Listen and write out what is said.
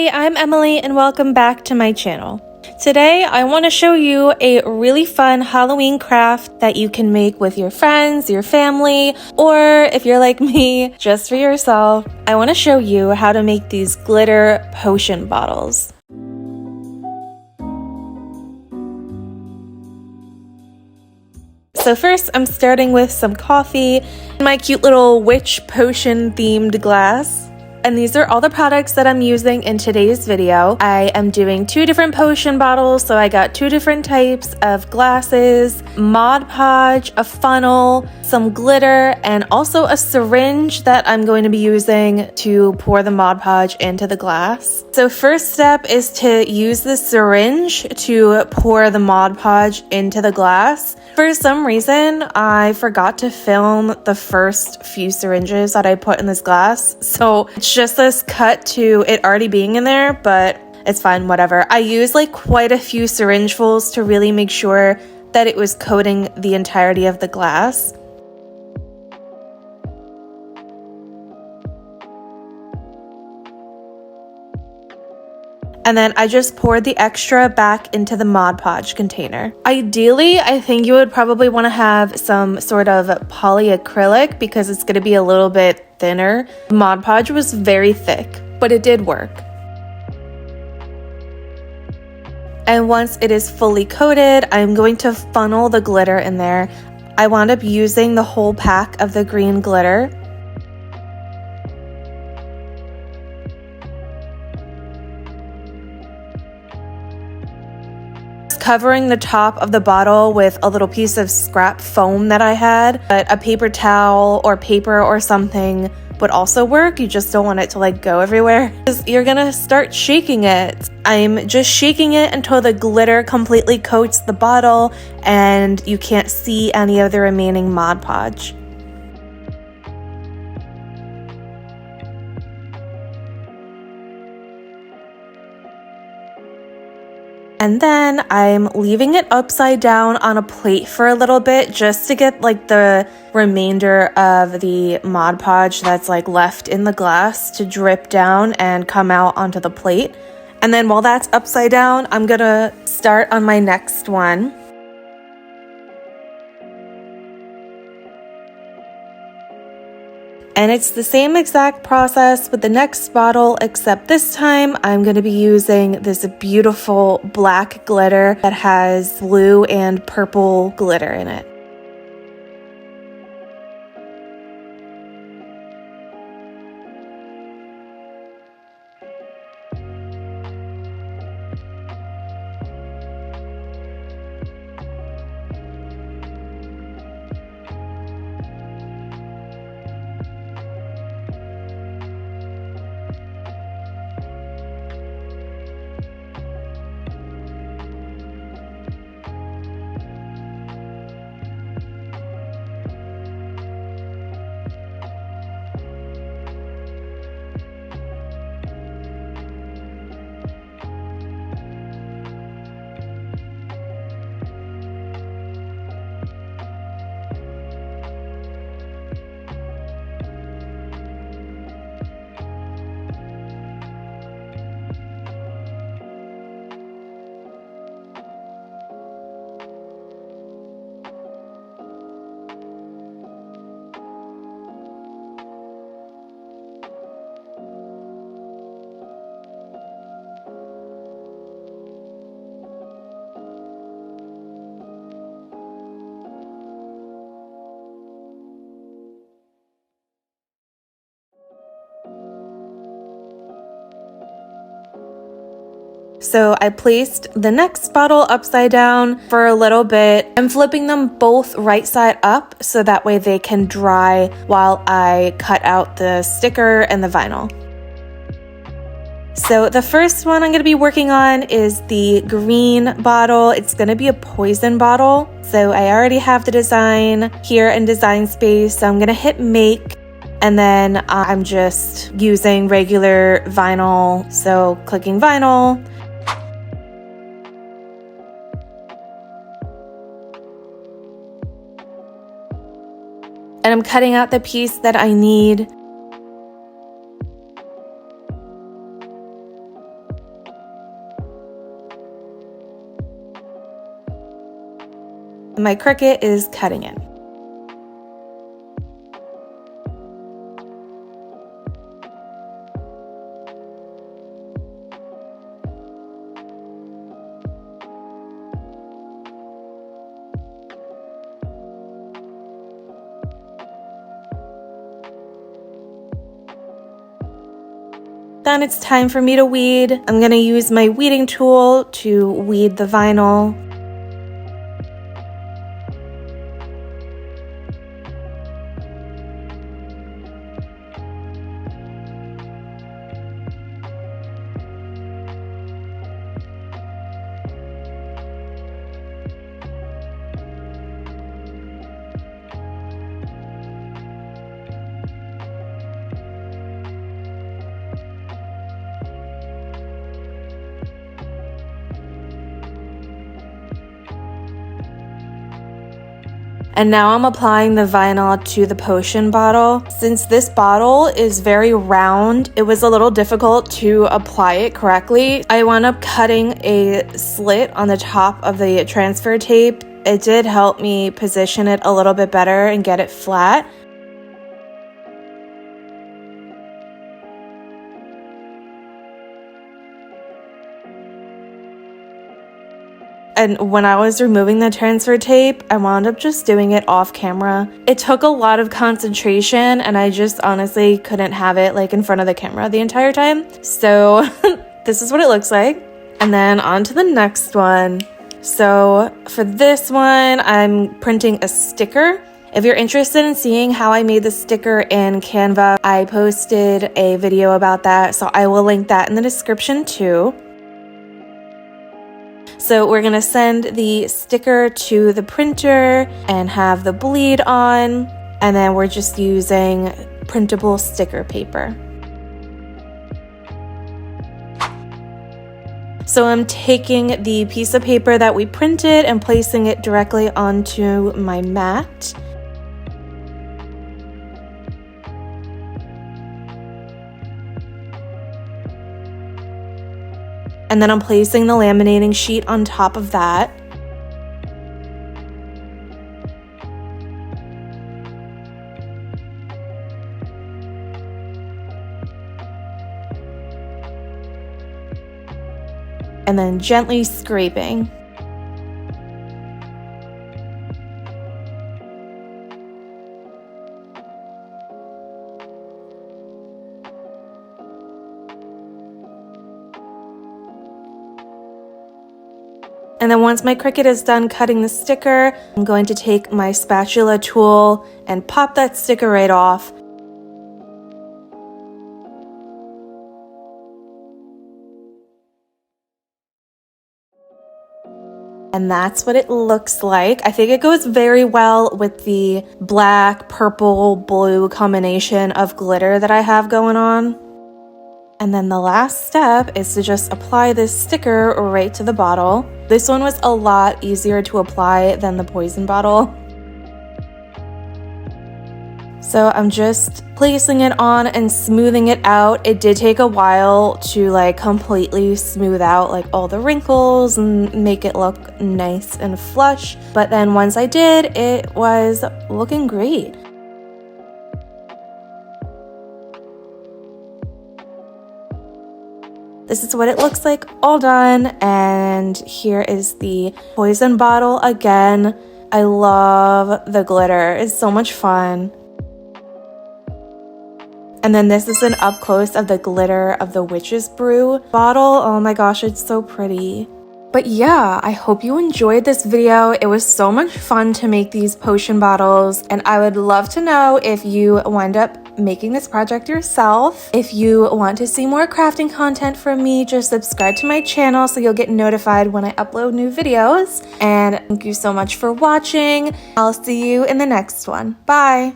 Hey, I'm Emily and welcome back to my channel. Today I want to show you a really fun Halloween craft that you can make with your friends, your family, or if you're like me, just for yourself. I want to show you how to make these glitter potion bottles. So first I'm starting with some coffee in my cute little witch potion themed glass. And these are all the products that I'm using in today's video. I am doing 2 different potion bottles, so I got 2 different types of glasses, Mod Podge, a funnel, some glitter, and also a syringe that I'm going to be using to pour the Mod Podge into the glass. So first step is to use the syringe to pour the Mod Podge into the glass. For some reason, I forgot to film the first few syringes that I put in this glass, so it's just this cut to it already being in there, but it's fine, whatever. I used like quite a few syringefuls to really make sure that it was coating the entirety of the glass. And then I just poured the extra back into the Mod Podge container. Ideally, I think you would probably want to have some sort of polyacrylic because it's going to be a little bit thinner. Mod Podge was very thick, but it did work. And once it is fully coated, I'm going to funnel the glitter in there. I wound up using the whole pack of the green glitter. Covering the top of the bottle with a little piece of scrap foam that I had, but a paper towel or paper or something would also work. You just don't want it to like go everywhere. You're gonna start shaking it. I'm just shaking it until the glitter completely coats the bottle and you can't see any of the remaining Mod Podge. And then I'm leaving it upside down on a plate for a little bit just to get like the remainder of the Mod Podge that's like left in the glass to drip down and come out onto the plate. And then while that's upside down, I'm gonna start on my next one. And it's the same exact process with the next bottle, except this time I'm going to be using this beautiful black glitter that has blue and purple glitter in it. So I placed the next bottle upside down for a little bit. I'm flipping them both right side up so that way they can dry while I cut out the sticker and the vinyl. So the first one I'm going to be working on is the green bottle. It's going to be a poison bottle. So I already have the design here in Design Space. So I'm going to hit make. And then I'm just using regular vinyl. So clicking vinyl. And I'm cutting out the piece that I need. My Cricut is cutting it. Then it's time for me to weed. I'm gonna use my weeding tool to weed the vinyl. And now I'm applying the vinyl to the potion bottle. Since this bottle is very round, it was a little difficult to apply it correctly. I wound up cutting a slit on the top of the transfer tape. It did help me position it a little bit better and get it flat. And when I was removing the transfer tape, I wound up just doing it off camera. It took a lot of concentration and I just honestly couldn't have it like in front of the camera the entire time. So this is what it looks like. And then on to the next one. So for this one, I'm printing a sticker. If you're interested in seeing how I made the sticker in Canva, I posted a video about that. So I will link that in the description too. So we're gonna send the sticker to the printer and have the bleed on, and then we're just using printable sticker paper. So I'm taking the piece of paper that we printed and placing it directly onto my mat. And then I'm placing the laminating sheet on top of that. And then gently scraping. And then once my Cricut is done cutting the sticker, I'm going to take my spatula tool and pop that sticker right off. And that's what it looks like. I think it goes very well with the black, purple, blue combination of glitter that I have going on. And then the last step is to just apply this sticker right to the bottle. This one was a lot easier to apply than the poison bottle. So I'm just placing it on and smoothing it out. It did take a while to like completely smooth out like all the wrinkles and make it look nice and flush. But then once I did, it was looking great. This is what it looks like all done, and here is the poison bottle again. I love the glitter, it's so much fun. And then this is an up close of the glitter of the witch's brew bottle. Oh my gosh, it's so pretty. But yeah, I hope you enjoyed this video. It was so much fun to make these potion bottles, and I would love to know if you wind up making this project yourself. If you want to see more crafting content from me, just subscribe to my channel so you'll get notified when I upload new videos. And thank you so much for watching. I'll see you in the next one. Bye!